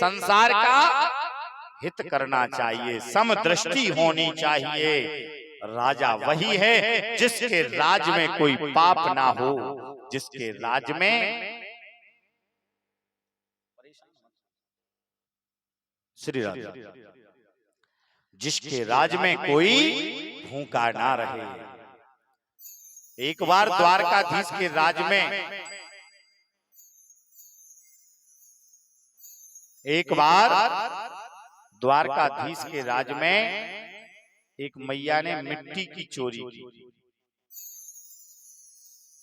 संसार का हित करना चाहिए, समदृष्टि होनी चाहिए। राजा वही है जिसके राज में कोई पाप ना हो, जिसके राज में श्री राजा, जिसके राज में कोई भूखा ना रहे। एक बार द्वारकाधीश के राज में, एक बार द्वारकाधीश के राज में एक मैया ने मिट्टी की चोरी की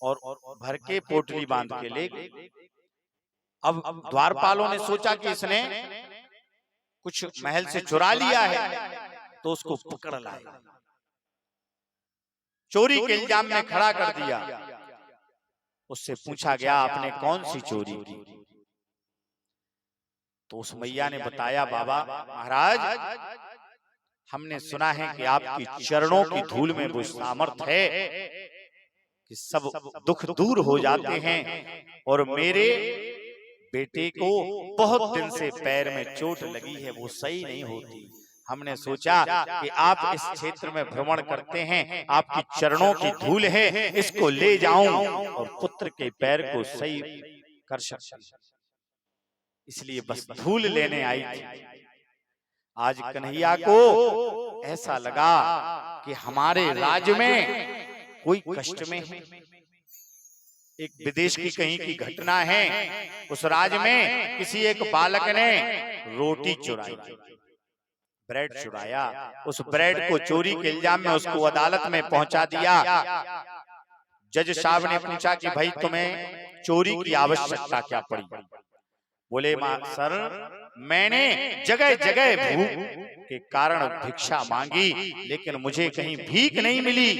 और भर के पोटली बांध के ले गई। अब द्वारपालों ने सोचा कि इसने कुछ महल से चुरा लिया है, तो उसको पकड़ लाए, चोरी के इल्जाम में खड़ा कर दिया। उससे पूछा गया आपने कौन सी चोरी की? तो उस मैया ने बताया, बाबा महाराज, हमने सुना है कि आपकी चरणों की धूल में वो सामर्थ है कि सब दुख दूर हो जाते हैं, और मेरे बेटे को बहुत दिन से पैर में चोट लगी है, वो सही नहीं होती। हमने सोचा कि आप इस क्षेत्र में भ्रमण करते हैं, आपकी चरणों की धूल है, इसको ले जाऊं और पुत्र के पैर को सही कर सकूं, इसलिए बस धूल लेने आई थी। आज कन्हैया को ऐसा लगा कि हमारे राज्य में कोई कष्ट में है, एक विदेश की कहीं की घटना है। उस राज्य में किसी एक बालक ने रोटी चुराई, ब्रेड चुराया, उस ब्रेड को चोरी के इल्जाम में उसको अदालत में पहुंचा दिया। जज साहब ने पूछा कि भाई तुम्हें चोरी की आवश्यकता क्या पड़ी? बोले सर, मैंने जगह जगह भूख के कारण भिक्षा मांगी, लेकिन मुझे कहीं भीख नहीं मिली।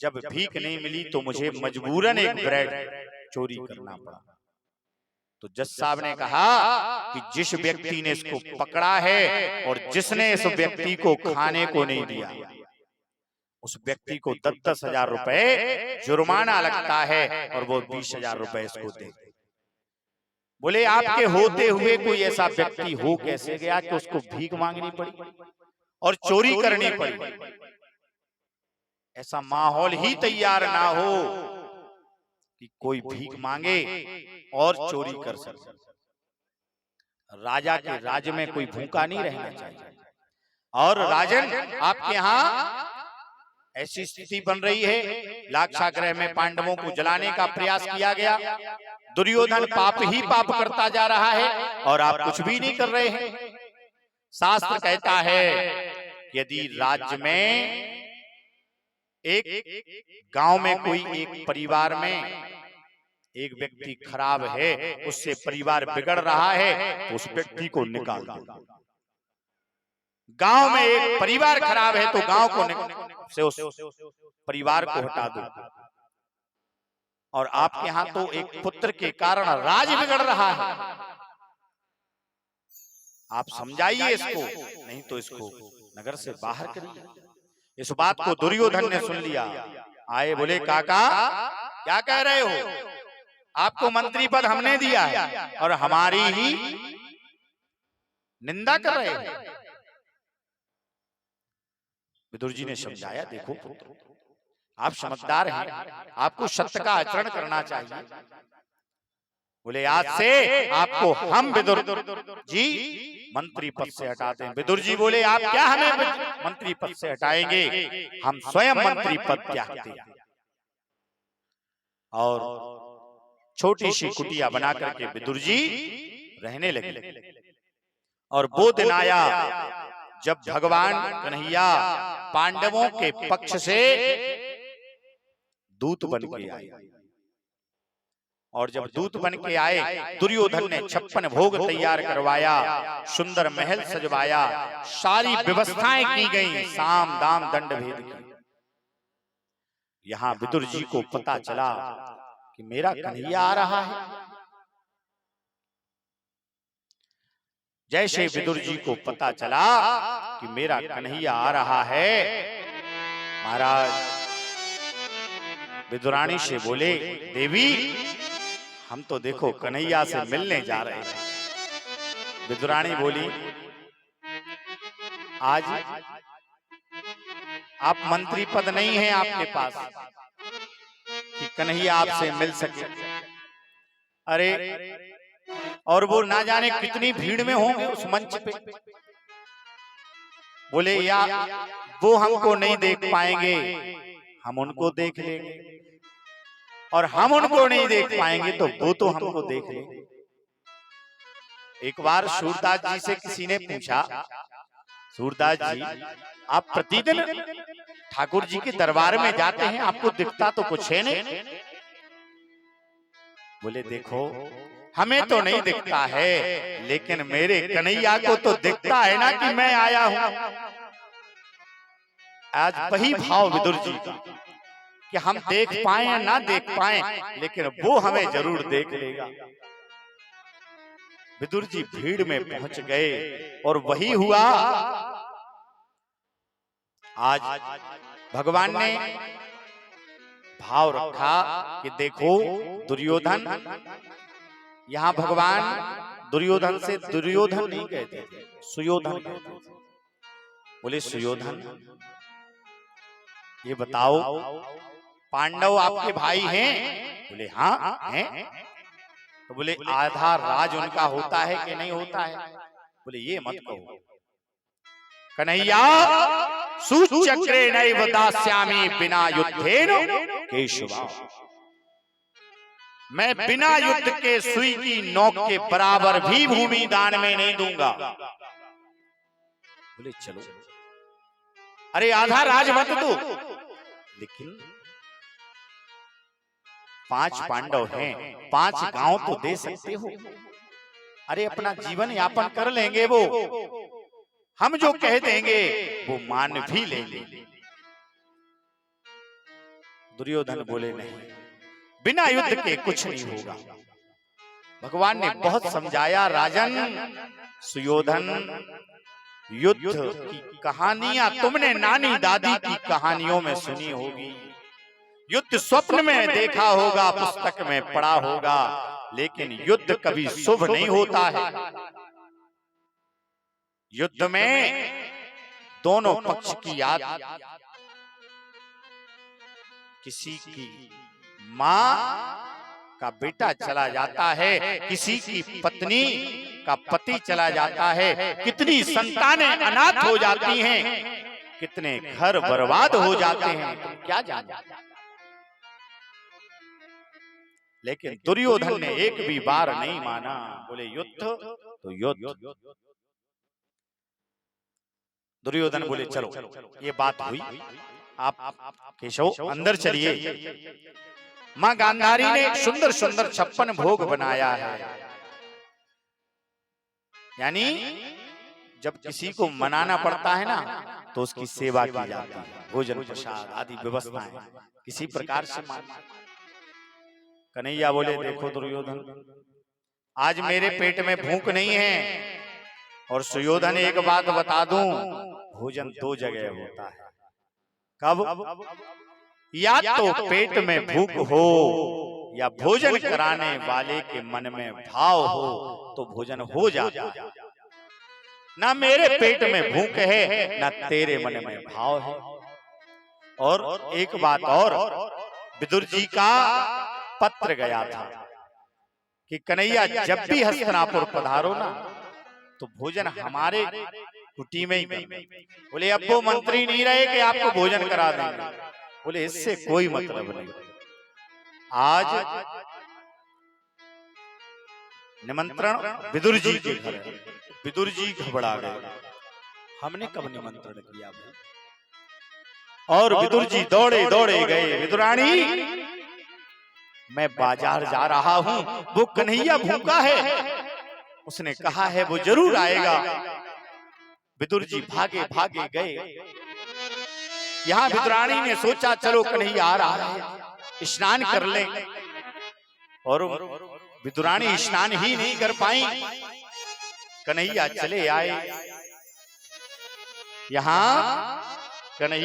जब भीख नहीं मिली तो मुझे मजबूरन एक ब्रेड चोरी करना पड़ा। तो जज साहब ने कहा कि जिस व्यक्ति ने इसको पकड़ा है और जिसने इस व्यक्ति को खाने को नहीं दिया, उस व्यक्ति को 10-10 हजार रुपए जुर्माना लगता है और वो 20 हजार रुपए इसको दे। बोले आपके होते हुए कोई ऐसा व्यक्ति हो कैसे गया कि उसको भीख मांगनी पड़ी और चोरी करनी पड़ी? ऐसा माहौल ही तैयार ना हो कि कोई भीख मांगे और चोरी कर सके। राजा के राज्य में कोई भूखा नहीं रहना चाहिए। और राजन, आपके यहाँ ऐसी स्थिति बन रही है, लाक्षागृह में पांडवों को जलाने का प्रयास किया गया, दुर्योधन पाप ही पाप करता जा रहा है और आप कुछ भी नहीं कर रहे हैं। शास्त्र कहता है यदि राज्य में एक गांव में कोई एक परिवार में एक व्यक्ति खराब है, उससे परिवार बिगड़ रहा है, तो उस व्यक्ति को निकाल दो। गांव में एक परिवार खराब है तो गांव को से उस परिवार को हटा दो। और आपके यहाँ तो एक पुत्र के कारण राज बिगड़ रहा है, आप समझाइए इसको, नहीं तो इसको नगर से बाहर करिए। इस बात को दुर्योधन ने सुन लिया, आए बोले काका क्या कह रहे हो? आपको मंत्री पद हमने दिया है और हमारी ही निंदा कर रहे हैं। विदुर जी ने समझाया, देखो पुत्र, आप समझदार हैं, आपको सत्य का आचरण करना चाहिए। बोले आज से आपको हम विदुर जी मंत्री पद से हटाते हैं। विदुर जी बोले आप क्या हमें मंत्री पद से हटाएंगे, हम स्वयं मंत्री पद त्यागते हैं। और छोटी सी कुटिया बना करके विदुर जी रहने लगे। और वो दिन आया जब भगवान कन्हैया पांडवों के पक्ष से दूत बन के आए। और जब दूत बन के आए, दुर्योधन ने 56 भोग तैयार करवाया, सुंदर महल सजवाया, सारी व्यवस्थाएं की गई, साम दाम दंड भेद की। यहाँ विदुर जी को पता चला कि मेरा कन्हैया आ रहा है। जैसे विदुर जी को पता चला कि मेरा कन्हैया आ रहा है, महाराज विदुरानी से बोले, देवी हम तो देखो कन्हैया से मिलने जा रहे हैं। विदुरानी बोली, आज आप मंत्री पद नहीं है आपके पास कि कन्हैया आपसे मिल सके। अरे और वो ना जाने कितनी भीड़ में होंगे उस मंच पे। बोले या वो हमको नहीं देख पाएंगे, हम उनको देख लेंगे, और हम उनको नहीं देख पाएंगे तो वो तो हमको देख लेंगे। एक बार सूरदास जी से किसी ने पूछा, सूरदास जी आप प्रतिदिन ठाकुर जी के दरबार में जाते हैं, आपको दिखता तो कुछ है नहीं। बोले देखो हमें तो नहीं दिखता है, लेकिन मेरे कन्हैया को तो दिखता है ना कि मैं आया हूं। आज वही भाव विदुर जी का कि हम देख पाए या ना देख पाए, लेकिन वो हमें जरूर देख लेगा। विदुर जी भीड़ में पहुंच गए और वही हुआ। आज भगवान ने भाव रखा कि देखो दुर्योधन, यहां भगवान दुर्योधन से दुर्योधन नहीं कहते, सुयोधन कहते। बोले सुयोधन ये बताओ पांडव आपके भाई हैं? बोले हाँ हैं। तो बोले आधा राज उनका होता है कि नहीं होता है? बोले ये मत कहो, कन्हैया सुचक्रे नैव दास्यामि बिना युद्धेन केशवा, मैं बिना युद्ध के सुई की नोक के बराबर भी भूमि दान में नहीं दूंगा। बोले चलो, अरे आधा राज मत दो, लेकिन 5 पांडव हैं, 5 गांव तो दे सकते हो। अरे अपना जीवन यापन कर लेंगे वो, हम जो कह देंगे वो मान भी लेंगे। दुर्योधन बोले नहीं, बिना युद्ध के कुछ नहीं होगा। भगवान ने बहुत समझाया, राजन सुयोधन युद्ध की कहानियां तुमने नानी दादी की कहानियों में सुनी होगी, युद्ध स्वप्न में देखा होगा, पुस्तक में पढ़ा होगा, लेकिन युद्ध कभी शुभ नहीं होता है। युद्ध में दोनों पक्ष की याद, किसी की मां का बेटा चला जाता है, किसी की पत्नी का पति चला जाता है, कितनी संतानें अनाथ हो जाती हैं, कितने घर बर्बाद हो जाते हैं, तुम क्या जानते। लेकिन दुर्योधन ने एक भी बार नहीं माना। बोले युद्ध तो युद्ध। दुर्योधन बोले चलो ये बात हुई, आप केशव अंदर चलिए। मां गांधारी ने सुंदर सुंदर 56 भोग बनाया है। यानी जब किसी को मनाना पड़ता है ना, तो उसकी सेवा की जाती है, भोजन प्रसाद आदि व्यवस्थाएं किसी प्रकार से मानना। कन्हैया बोले देखो दुर्योधन, आज मेरे पेट में भूख नहीं है, और सुयोधन एक बात बता दूं, भोजन 2 जगह होता है। कब? या तो पेट में भूख हो, या भोजन कराने वाले के मन में भाव हो तो भोजन हो जाता है। ना मेरे पेट में भूख है, ना तेरे मन में भाव है। और एक बात और, विदुर जी का पत्र गया था कि कन्हैया जब भी हस्तिनापुर पधारो ना, तो भोजन हमारे कुटी में ही करना। बोले अब वो मंत्री नहीं रहे कि आपको भोजन करा देंगे। बोले इससे कोई मतलब नहीं। आज निमंत्रण विदुर जी के घर, विदुर जी घबरा गए, हमने कब निमंत्रण किया भाई? और विदुर जी दौड़े दौड़े गए, विदुरानी मैं बाजार जा रहा हूं, वो कन्हैया भूखा है, उसने कहा है वो जरूर आएगा। विदुर जी भागे भागे गए। यहाँ विदुरानी ने सोचा चलो कन्हैया आ रहा है, स्नान कर ले, और विदुरानी स्नान ही नहीं कर पाई। कन्हैया चले आए। यहाँ कन्हैया